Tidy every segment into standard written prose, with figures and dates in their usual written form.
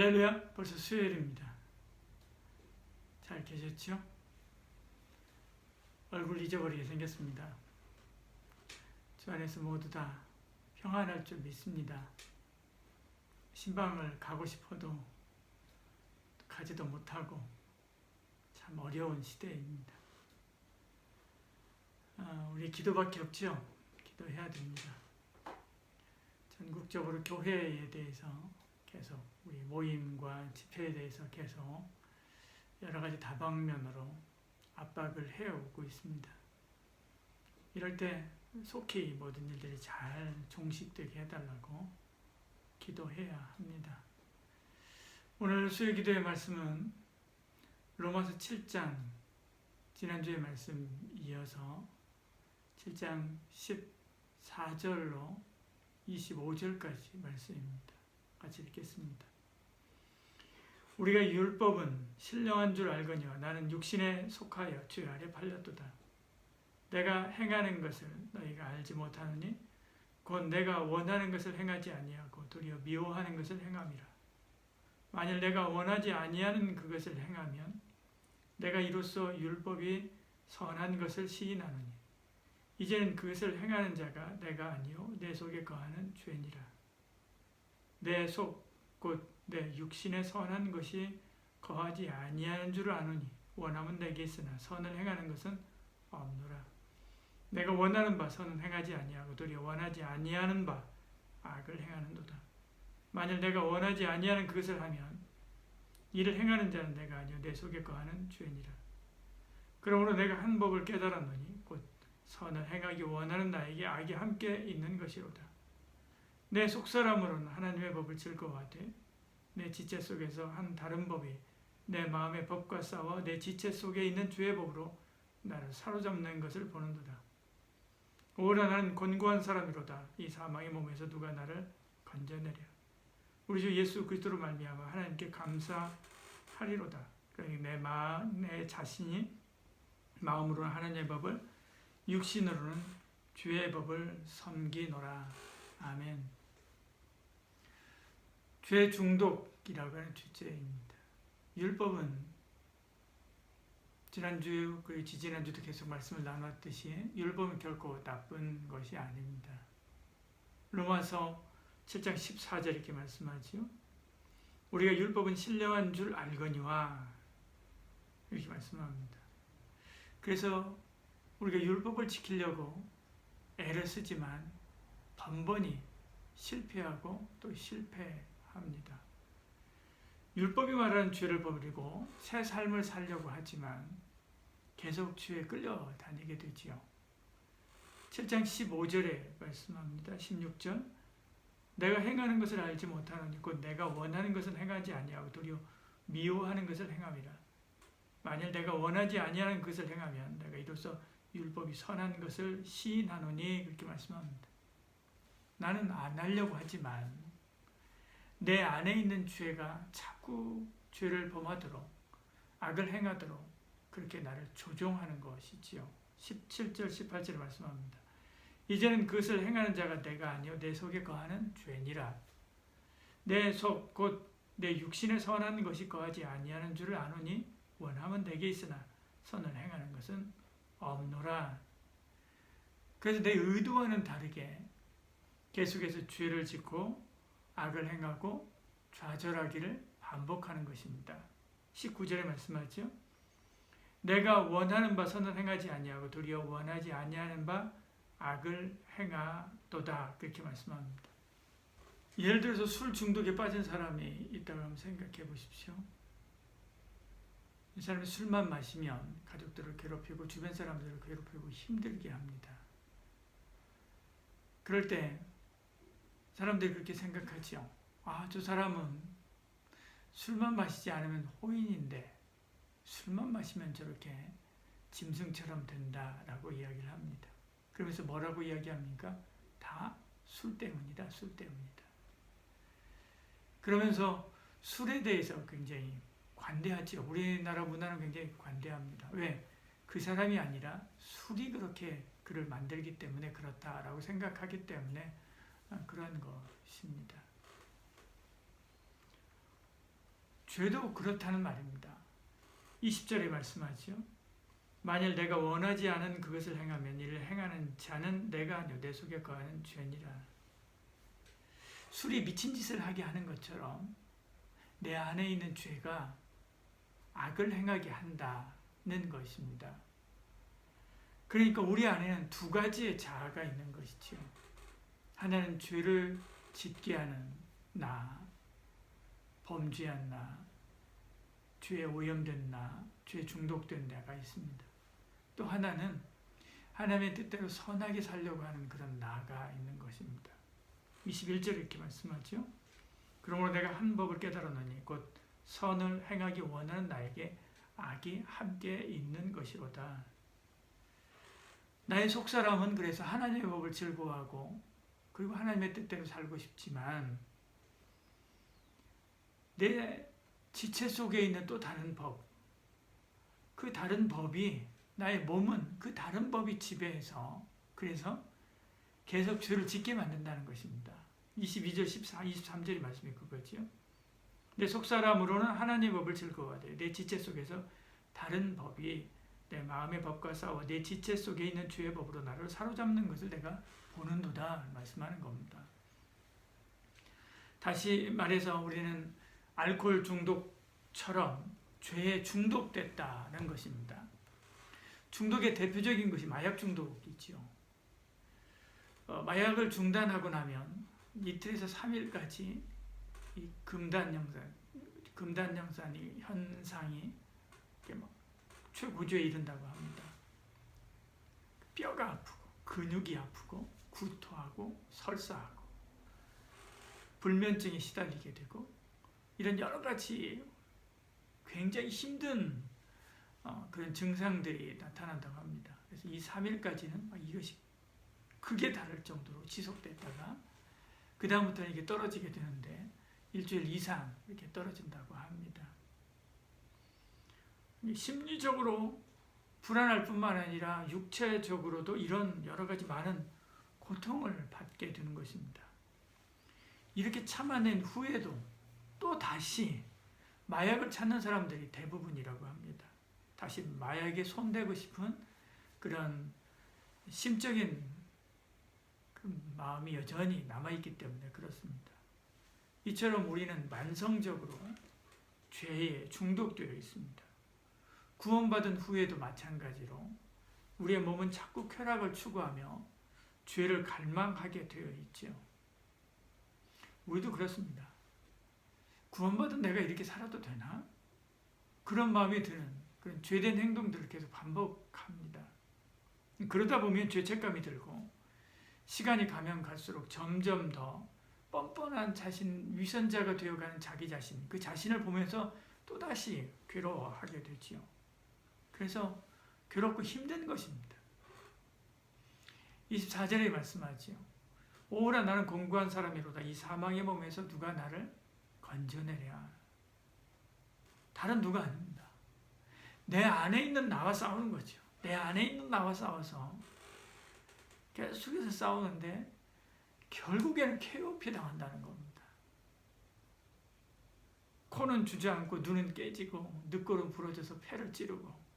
할렐루야, 벌써 수요일입니다. 잘 계셨죠? 얼굴 잊어버리게 생겼습니다. 주 안에서 모두 다 평안할 줄 믿습니다. 신방을 가고 싶어도 가지도 못하고 참 어려운 시대입니다. 우리 기도밖에 없죠? 기도해야 됩니다. 전국적으로 교회에 대해서 계속 우리 모임과 집회에 대해서 계속 여러 가지 다방면으로 압박을 해오고 있습니다. 이럴 때 속히 모든 일들이 잘 종식되게 해달라고 기도해야 합니다. 오늘 수요 기도의 말씀은 로마서 7장 지난주의 말씀 이어서 7장 14절로 25절까지 말씀입니다. 같이 읽겠습니다. 우리가 율법은 신령한 줄 알거니와 나는 육신에 속하여 주 아래 팔렸도다. 내가 행하는 것을 너희가 알지 못하느니 곧 내가 원하는 것을 행하지 아니하고 도리어 미워하는 것을 행함이라. 만일 내가 원하지 아니하는 그것을 행하면 내가 이로써 율법이 선한 것을 시인하노니 이제는 그것을 행하는 자가 내가 아니요 내 속에 거하는 죄니라. 내 속 곧 내 육신에 선한 것이 거하지 아니하는 줄 아노니 원함은 내게 있으나 선을 행하는 것은 없노라. 내가 원하는 바 선은 행하지 아니하고 도리어 원하지 아니하는 바 악을 행하는도다. 만일 내가 원하지 아니하는 그것을 하면 이를 행하는 자는 내가 아니요 내 속에 거하는 죄니라. 그러므로 내가 한 법을 깨달았노니 곧 선을 행하기 원하는 나에게 악이 함께 있는 것이로다. 내 속사람으로는 하나님의 법을 즐거워하되 내 지체 속에서 한 다른 법이 내 마음의 법과 싸워 내 지체 속에 있는 죄의 법으로 나를 사로잡는 것을 보는도다. 오라 나는 곤고한 사람이로다. 이 사망의 몸에서 누가 나를 건져내랴. 우리 주 예수 그리스도로 말미암아 하나님께 감사하리로다. 그러니 내 자신이 마음으로는 하나님의 법을 육신으로는 주의 법을 섬기노라. 아멘. 죄 중독이라고 하는 주제입니다. 율법은 지난주 그리고 지지난주도 계속 말씀을 나눴듯이 율법은 결코 나쁜 것이 아닙니다. 로마서 7장 14절 이렇게 말씀하지요. 우리가 율법은 신령한 줄 알거니와 이렇게 말씀합니다. 그래서 우리가 율법을 지키려고 애를 쓰지만 번번이 실패하고 또 실패합니다. 율법이 말하는 죄를 버리고 새 삶을 살려고 하지만 계속 죄에 끌려다니게 되지요. 7장 15절에 말씀합니다. 16절 내가 행하는 것을 알지 못하노니 곧 내가 원하는 것은 행하지 아니하고 도리어 미워하는 것을 행함이라. 만일 내가 원하지 아니하는 것을 행하면 내가 이로써 율법이 선한 것을 시인하노니 그렇게 말씀합니다. 나는 안 하려고 하지만 내 안에 있는 죄가 자꾸 죄를 범하도록 악을 행하도록 그렇게 나를 조종하는 것이지요. 17절 18절에 말씀합니다. 이제는 그것을 행하는 자가 내가 아니요 내 속에 거하는 죄니라. 내 속 곧 내 육신에 선한 것이 거하지 아니하는 줄을 아노니 원함은 내게 있으나 선을 행하는 것은 없노라. 그래서 내 의도와는 다르게 계속해서 죄를 짓고 악을 행하고 좌절하기를 반복하는 것입니다. 19절에 말씀하죠. 내가 원하는 바 선을 행하지 아니하고 도리어 원하지 아니하는 바 악을 행하도다. 그렇게 말씀합니다. 예를 들어서 술 중독에 빠진 사람이 있다고 한번 생각해 보십시오. 이 사람이 술만 마시면 가족들을 괴롭히고 주변 사람들을 괴롭히고 힘들게 합니다. 그럴 때 사람들이 그렇게 생각하죠. 저 사람은 술만 마시지 않으면 호인인데 술만 마시면 저렇게 짐승처럼 된다라고 이야기를 합니다. 그러면서 뭐라고 이야기합니까? 다 술 때문이다. 술 때문이다. 그러면서 술에 대해서 굉장히 관대하죠. 우리나라 문화는 굉장히 관대합니다. 왜? 그 사람이 아니라 술이 그렇게 그를 만들기 때문에 그렇다라고 생각하기 때문에 그런 것입니다. 죄도 그렇다는 말입니다. 20절에 말씀하죠. 만일 내가 원하지 않은 그것을 행하면 이를 행하는 자는 내가 아니요 내 속에 거하는 죄니라. 술이 미친 짓을 하게 하는 것처럼 내 안에 있는 죄가 악을 행하게 한다는 것입니다. 그러니까 우리 안에는 두 가지의 자아가 있는 것이지요. 하나는 죄를 짓게 하는 나, 범죄한 나, 죄에 오염된 나, 죄에 중독된 나가 있습니다. 또 하나는 하나님의 뜻대로 선하게 살려고 하는 그런 나가 있는 것입니다. 21절에 이렇게 말씀하죠. 그러므로 내가 한 법을 깨달았노니 곧 선을 행하기 원하는 나에게 악이 함께 있는 것이로다. 나의 속사람은 그래서 하나님의 법을 즐거워하고 그리고 하나님의 뜻대로 살고 싶지만 내 지체 속에 있는 또 다른 법, 그 다른 법이 나의 몸은 그 다른 법이 지배해서 그래서 계속 죄를 짓게 만든다는 것입니다. 22절, 14, 23절의 말씀이 그거죠. 내 속사람으로는 하나님의 법을 즐거워하되 내 지체 속에서 다른 법이 내 마음의 법과 싸워 내 지체 속에 있는 죄의 법으로 나를 사로잡는 것을 내가 보는도다 말씀하는 겁니다. 다시 말해서 우리는 알코올 중독처럼 죄에 중독됐다는 것입니다. 중독의 대표적인 것이 마약 중독이지요. 마약을 중단하고 나면 이틀에서 3일까지 이 금단 현상이 최고조에 이른다고 합니다. 뼈가 아프고 근육이 아프고 구토하고 설사하고 불면증에 시달리게 되고 이런 여러 가지 굉장히 힘든 그런 증상들이 나타난다고 합니다. 그래서 이 3일까지는 이것이 극에 달할 정도로 지속됐다가 그 다음부터는 이게 떨어지게 되는데 일주일 이상 이렇게 떨어진다고 합니다. 심리적으로 불안할 뿐만 아니라 육체적으로도 이런 여러 가지 많은 고통을 받게 되는 것입니다. 이렇게 참아낸 후에도 또 다시 마약을 찾는 사람들이 대부분이라고 합니다. 다시 마약에 손대고 싶은 그런 심적인 그 마음이 여전히 남아있기 때문에 그렇습니다. 이처럼 우리는 만성적으로 죄에 중독되어 있습니다. 구원받은 후에도 마찬가지로 우리의 몸은 자꾸 쾌락을 추구하며 죄를 갈망하게 되어 있죠. 우리도 그렇습니다. 구원받은 내가 이렇게 살아도 되나? 그런 마음이 드는 그런 죄된 행동들을 계속 반복합니다. 그러다 보면 죄책감이 들고 시간이 가면 갈수록 점점 더 뻔뻔한 자신, 위선자가 되어가는 자기 자신, 그 자신을 보면서 또다시 괴로워하게 되지요. 그래서 괴롭고 힘든 것입니다. 24절에 말씀하지요. 오라 나는 공고한 사람이로다. 이 사망의 몸에서 누가 나를 건져내랴. 다른 누가 아닙니다. 내 안에 있는 나와 싸우는 거죠. 내 안에 있는 나와 싸워서 계속해서 싸우는데 결국에는 KOP 당한다는 겁니다. 코는 주저앉고 눈은 깨지고 늑골은 부러져서 폐를 찌르고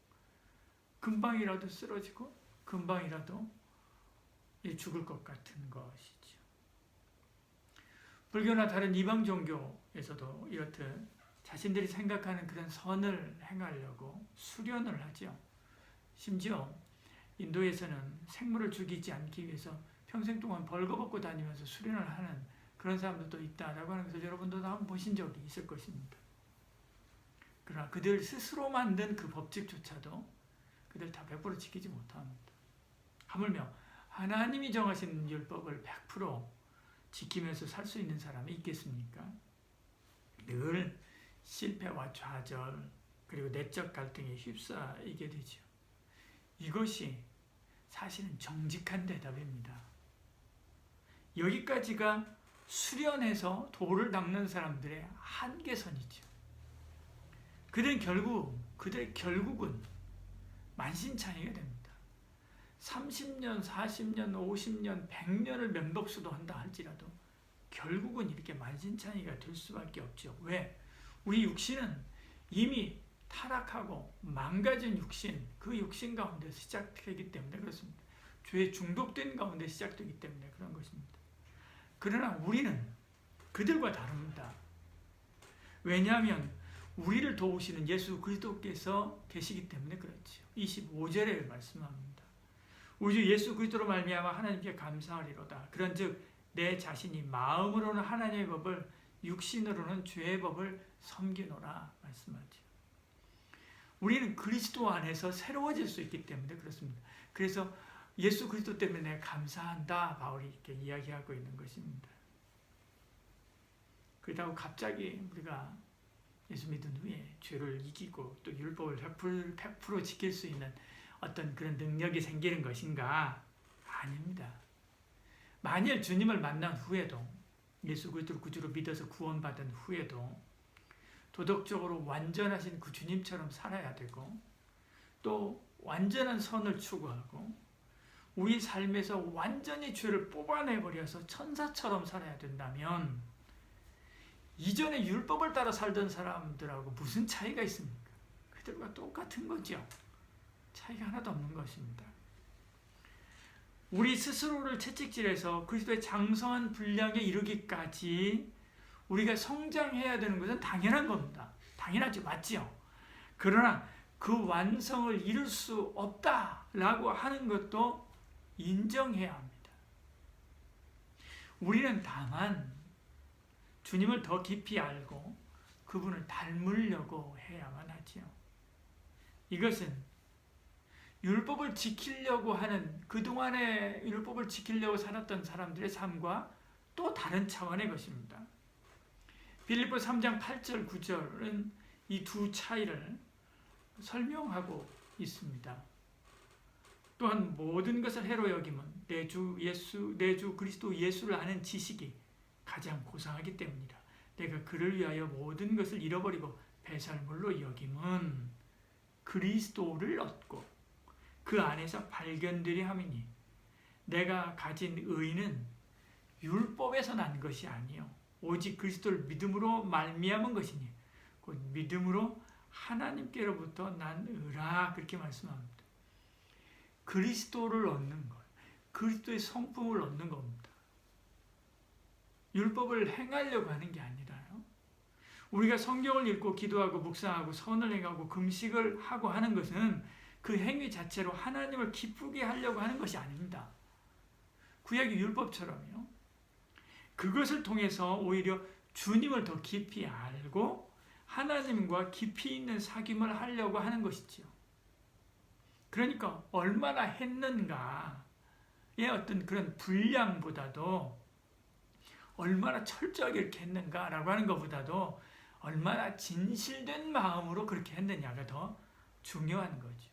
금방이라도 쓰러지고 금방이라도 죽을 것 같은 것이죠. 불교나 다른 이방 종교에서도 이렇듯 자신들이 생각하는 그런 선을 행하려고 수련을 하죠. 심지어 인도에서는 생물을 죽이지 않기 위해서 평생 동안 벌거벗고 다니면서 수련을 하는 그런 사람들도 있다라고 하는 것을 여러분도 다 보신 적이 있을 것입니다. 그러나 그들 스스로 만든 그 법칙조차도 그들 다 100% 지키지 못합니다. 하물며 하나님이 정하신 율법을 100% 지키면서 살 수 있는 사람이 있겠습니까? 늘 실패와 좌절 그리고 내적 갈등에 휩싸이게 되죠. 이것이 사실은 정직한 대답입니다. 여기까지가 수련해서 도를 닦는 사람들의 한계선이죠. 그들의 결국은 만신창이가 됩니다. 30년, 40년, 50년, 100년을 면법수도 한다 할지라도 결국은 이렇게 만신창이가 될 수밖에 없죠. 왜? 우리 육신은 이미 타락하고 망가진 육신, 그 육신 가운데 시작되기 때문에 그렇습니다. 죄에 중독된 가운데 시작되기 때문에 그런 것입니다. 그러나 우리는 그들과 다릅니다. 왜냐하면 우리를 도우시는 예수 그리스도께서 계시기 때문에 그렇지요. 25절에 말씀합니다. 우리 주 예수 그리스도로 말미암아 하나님께 감사하리로다. 그런즉 내 자신이 마음으로는 하나님의 법을, 육신으로는 죄의 법을 섬기노라 말씀하죠. 우리는 그리스도 안에서 새로워질 수 있기 때문에 그렇습니다. 그래서 예수 그리스도 때문에 감사한다, 바울이 이렇게 이야기하고 있는 것입니다. 그렇다고 갑자기 우리가 예수 믿은 후에 죄를 이기고 또 율법을 100% 지킬 수 있는 어떤 그런 능력이 생기는 것인가? 아닙니다. 만일 주님을 만난 후에도, 예수 그리스도를 구주로 믿어서 구원받은 후에도 도덕적으로 완전하신 그 주님처럼 살아야 되고, 또 완전한 선을 추구하고 우리 삶에서 완전히 죄를 뽑아내버려서 천사처럼 살아야 된다면 이전에 율법을 따라 살던 사람들하고 무슨 차이가 있습니까? 그들과 똑같은 거죠. 차이가 하나도 없는 것입니다. 우리 스스로를 채찍질해서 그리스도의 장성한 분량에 이르기까지 우리가 성장해야 되는 것은 당연한 겁니다. 당연하죠. 맞지요? 그러나 그 완성을 이룰 수 없다라고 하는 것도 인정해야 합니다. 우리는 다만 주님을 더 깊이 알고 그분을 닮으려고 해야만 하지요. 이것은 율법을 지키려고 하는, 그동안에 율법을 지키려고 살았던 사람들의 삶과 또 다른 차원의 것입니다. 빌립보 3장 8절 9절은 이 두 차이를 설명하고 있습니다. 또한 모든 것을 해로 여김은 내 주 그리스도 예수를 아는 지식이 가장 고상하기 때문이라. 내가 그를 위하여 모든 것을 잃어버리고 배설물로 여김은 그리스도를 얻고 그 안에서 발견되리 함이니 내가 가진 의는 율법에서 난 것이 아니요 오직 그리스도를 믿음으로 말미암은 것이니 곧 믿음으로 하나님께로부터 난 의라. 그렇게 말씀합니다. 그리스도를 얻는 것, 그리스도의 성품을 얻는 겁니다. 율법을 행하려고 하는 게 아니라요. 우리가 성경을 읽고 기도하고 묵상하고 선을 행하고 금식을 하고 하는 것은 그 행위 자체로 하나님을 기쁘게 하려고 하는 것이 아닙니다. 구약의 율법처럼요. 그것을 통해서 오히려 주님을 더 깊이 알고 하나님과 깊이 있는 사귐을 하려고 하는 것이지요. 그러니까 얼마나 했는가의 어떤 그런 분량보다도 얼마나 철저하게 이렇게 했는가라고 하는 것보다도 얼마나 진실된 마음으로 그렇게 했느냐가 더 중요한 거죠.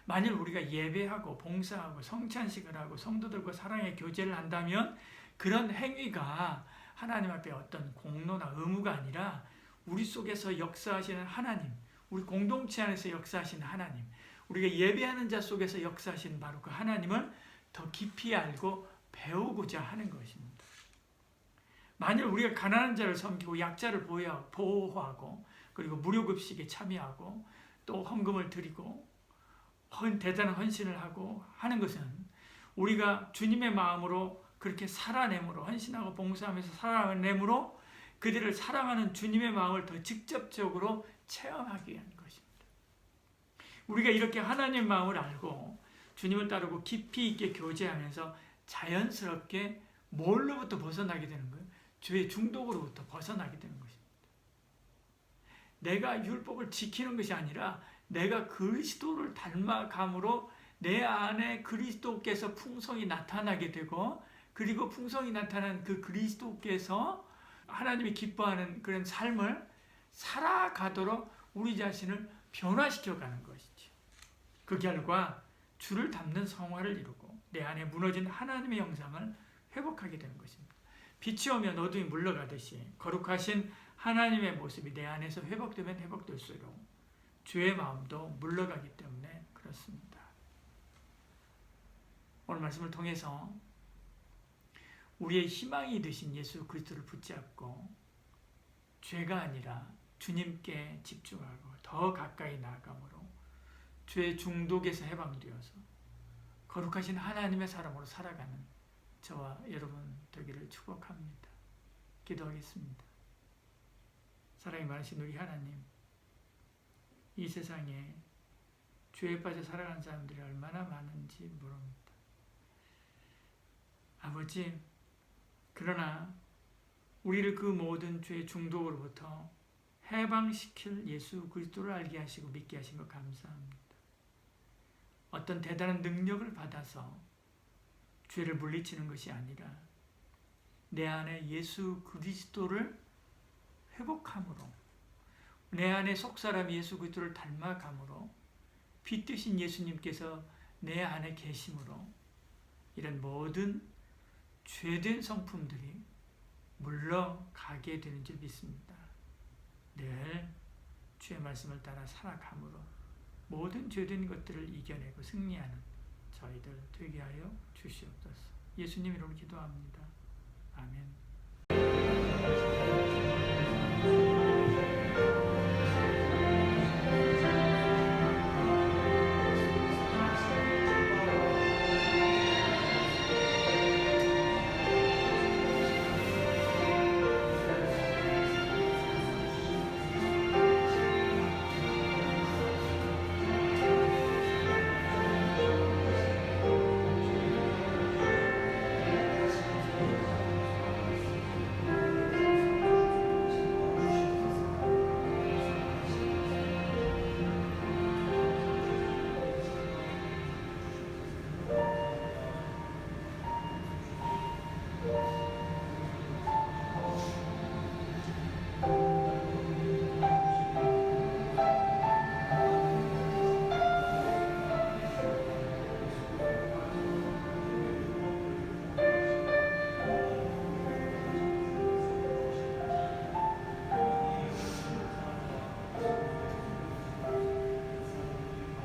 만일 우리가 예배하고 봉사하고 성찬식을 하고 성도들과 사랑의 교제를 한다면 그런 행위가 하나님 앞에 어떤 공로나 의무가 아니라 우리 속에서 역사하시는 하나님, 우리 공동체 안에서 역사하시는 하나님, 우리가 예배하는 자 속에서 역사하시는 바로 그 하나님을 더 깊이 알고 배우고자 하는 것입니다. 만일 우리가 가난한 자를 섬기고 약자를 보호하고 그리고 무료급식에 참여하고 또 헌금을 드리고 대단한 헌신을 하고 하는 것은 우리가 주님의 마음으로 그렇게 살아내므로, 헌신하고 봉사하면서 살아내므로 그들을 사랑하는 주님의 마음을 더 직접적으로 체험하기 위한 것입니다. 우리가 이렇게 하나님의 마음을 알고 주님을 따르고 깊이 있게 교제하면서 자연스럽게 뭘로부터 벗어나게 되는 거예요? 죄의 중독으로부터 벗어나게 되는 것입니다. 내가 율법을 지키는 것이 아니라 내가 그리스도를 닮아감으로 내 안에 그리스도께서 풍성히 나타나게 되고, 그리고 풍성히 나타난 그 그리스도께서 하나님이 기뻐하는 그런 삶을 살아가도록 우리 자신을 변화시켜가는 것이죠. 그 결과 주를 닮는 성화를 이루고 내 안에 무너진 하나님의 형상을 회복하게 되는 것입니다. 빛이 오면 어둠이 물러가듯이 거룩하신 하나님의 모습이 내 안에서 회복되면 회복될수록 주의 마음도 물러가기 때문에 그렇습니다. 오늘 말씀을 통해서 우리의 희망이 되신 예수 그리스도를 붙잡고 죄가 아니라 주님께 집중하고 더 가까이 나아감으로 죄 중독에서 해방되어서 거룩하신 하나님의 사람으로 살아가는 저와 여러분 되기를 축복합니다. 기도하겠습니다. 사랑이 많으신 우리 하나님, 이 세상에 죄에 빠져 살아가는 사람들이 얼마나 많은지 모릅니다. 아버지, 그러나 우리를 그 모든 죄 중독으로부터 해방시킬 예수 그리스도를 알게 하시고 믿게 하신 것 감사합니다. 어떤 대단한 능력을 받아서 죄를 물리치는 것이 아니라 내 안에 예수 그리스도를 회복함으로, 내 안에 속사람 예수 그리스도를 닮아감으로, 빛되신 예수님께서 내 안에 계심으로 이런 모든 죄된 성품들이 물러가게 되는 줄 믿습니다. 늘 주의 말씀을 따라 살아감으로 모든 죄된 것들을 이겨내고 승리하는 저희들 되게 하여 주시옵소서. 예수님 이름으로 기도합니다. 아멘.